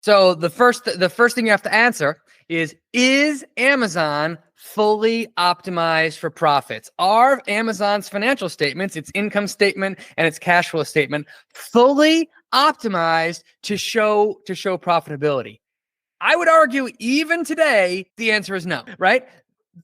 So the first thing you have to answer is Amazon fully optimized for profits? Are Amazon's financial statements, its income statement and its cash flow statement, fully optimized to show profitability? I would argue even today, the answer is no, right?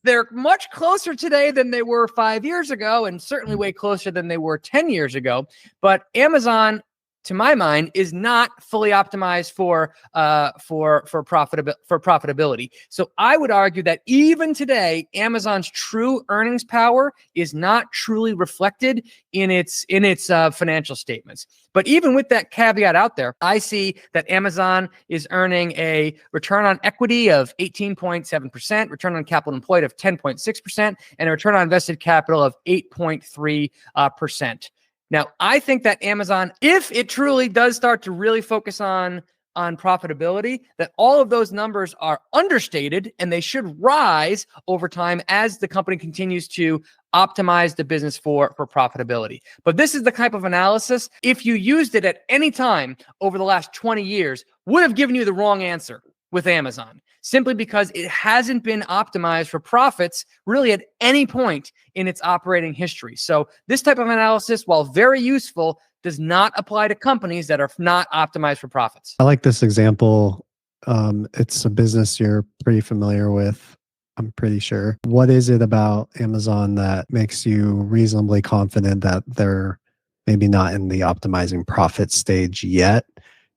They're much closer today than they were 5 years ago, and certainly way closer than they were 10 years ago. But Amazon, to my mind, is not fully optimized for profitability. So I would argue that even today, Amazon's true earnings power is not truly reflected in its financial statements. But even with that caveat out there, I see that Amazon is earning a return on equity of 18.7%, return on capital employed of 10.6%, and a return on invested capital of 8.3%. Now, I think that Amazon, if it truly does start to really focus on profitability, that all of those numbers are understated and they should rise over time as the company continues to optimize the business for profitability. But this is the type of analysis, if you used it at any time over the last 20 years, would have given you the wrong answer with Amazon, simply because it hasn't been optimized for profits really at any point in its operating history. So this type of analysis, while very useful, does not apply to companies that are not optimized for profits. I like this example. It's a business you're pretty familiar with, I'm pretty sure. What is it about Amazon that makes you reasonably confident that they're maybe not in the optimizing profit stage yet?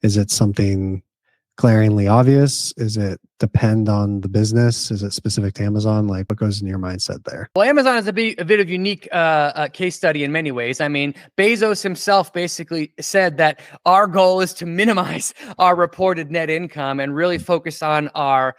Is it something glaringly obvious? Is it depend on the business? Is it specific to Amazon? Like, what goes in your mindset there? Well, Amazon is a bit of unique case study in many ways. I mean, Bezos himself basically said that our goal is to minimize our reported net income and really focus on our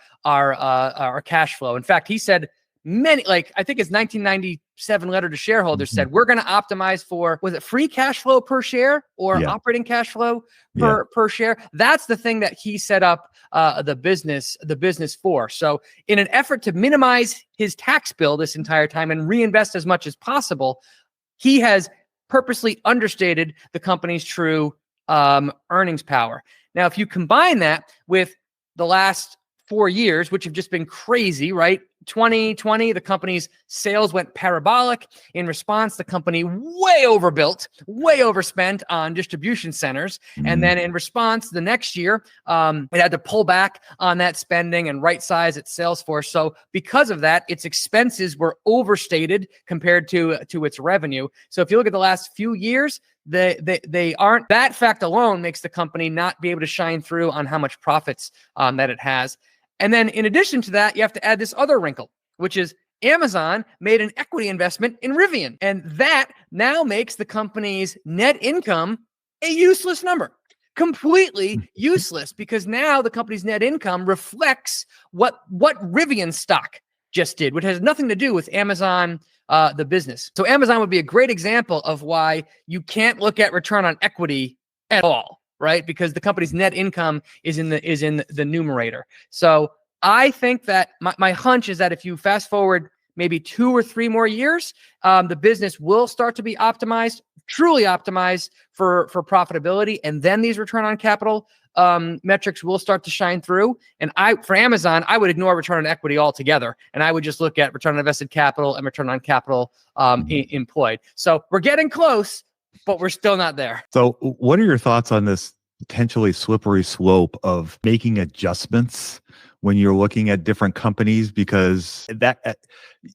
cash flow. In fact, he said I think his 1997 letter to shareholders said, we're going to optimize for, was it free cash flow per share or operating cash flow per share? That's the thing that he set up the business for. So in an effort to minimize his tax bill this entire time and reinvest as much as possible, he has purposely understated the company's true earnings power. Now, if you combine that with the last 4 years, which have just been crazy, right? 2020, the company's sales went parabolic. In response, the company way overbuilt, way overspent on distribution centers. And then in response, the next year, it had to pull back on that spending and right size its sales force. So because of that, its expenses were overstated compared to its revenue. So if you look at the last few years, they aren't. That fact alone makes the company not be able to shine through on how much profits that it has. And then in addition to that, you have to add this other wrinkle, which is Amazon made an equity investment in Rivian. And that now makes the company's net income a useless number, completely useless, because now the company's net income reflects what Rivian stock just did, which has nothing to do with Amazon, the business. So Amazon would be a great example of why you can't look at return on equity at all, right? Because the company's net income is in the numerator. So I think that my hunch is that if you fast forward maybe 2 or 3 more years, the business will start to be optimized, truly optimized for profitability, and then these return on capital metrics will start to shine through. And for Amazon, I would ignore return on equity altogether, and I would just look at return on invested capital and return on capital employed. So we're getting close, but we're still not there. So what are your thoughts on this potentially slippery slope of making adjustments when you're looking at different companies? Because that,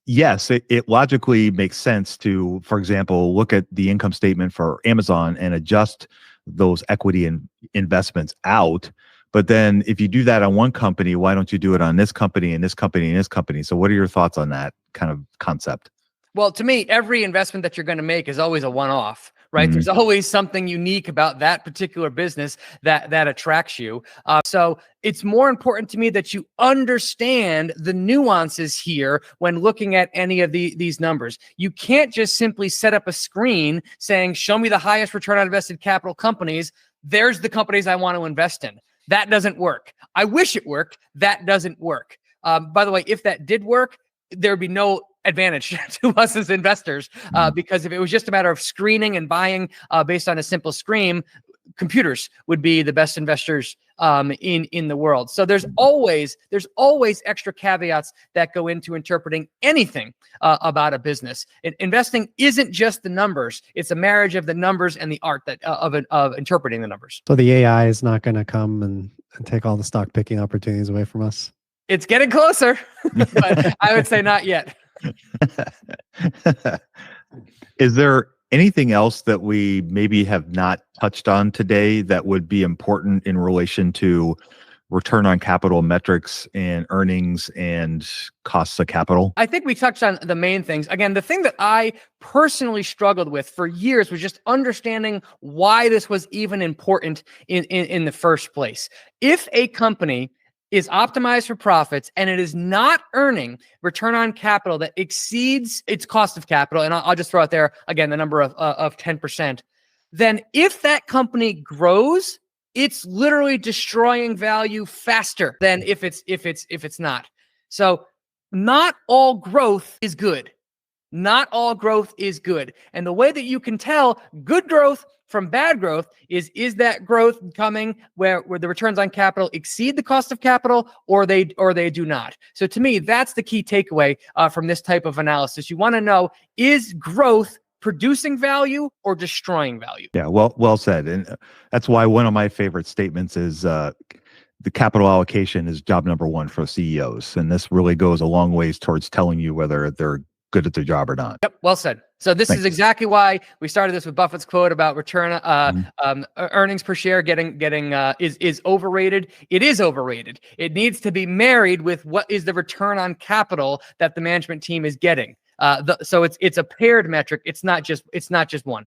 yes, it logically makes sense to, for example, look at the income statement for Amazon and adjust those equity investments out. But then if you do that on one company, why don't you do it on this company and this company and this company? So what are your thoughts on that kind of concept? Well, to me, every investment that you're going to make is always a one-off, right? There's always something unique about that particular business that attracts you. So it's more important to me that you understand the nuances here when looking at any of these numbers. You can't just simply set up a screen saying, show me the highest return on invested capital companies. There's the companies I want to invest in. That doesn't work. I wish it worked. That doesn't work. By the way, if that did work, there'd be no advantage to us as investors, because if it was just a matter of screening and buying based on a simple screen, computers would be the best investors in the world. So there's always extra caveats that go into interpreting anything about a business. Investing isn't just the numbers; it's a marriage of the numbers and the art of interpreting the numbers. So the AI is not going to come and take all the stock picking opportunities away from us. It's getting closer, but I would say not yet. Is there anything else that we maybe have not touched on today that would be important in relation to return on capital metrics and earnings and costs of capital? I think we touched on the main things. Again, the thing that I personally struggled with for years was just understanding why this was even important in the first place. If a company is optimized for profits and it is not earning return on capital that exceeds its cost of capital, and I'll just throw out there again the number of 10%, then if that company grows, it's literally destroying value faster than if it's not. So not all growth is good. Not all growth is good. And the way that you can tell good growth from bad growth is that growth coming where the returns on capital exceed the cost of capital or they do not. So to me, that's the key takeaway from this type of analysis. You want to know, is growth producing value or destroying value? Yeah, well said. And that's why one of my favorite statements is the capital allocation is job number one for CEOs. And this really goes a long ways towards telling you whether they're good at their job or not. Yep, well said. So this is exactly why we started this with Buffett's quote about return earnings per share is overrated. It is overrated. It needs to be married with what is the return on capital that the management team is getting. So it's a paired metric. It's not just one.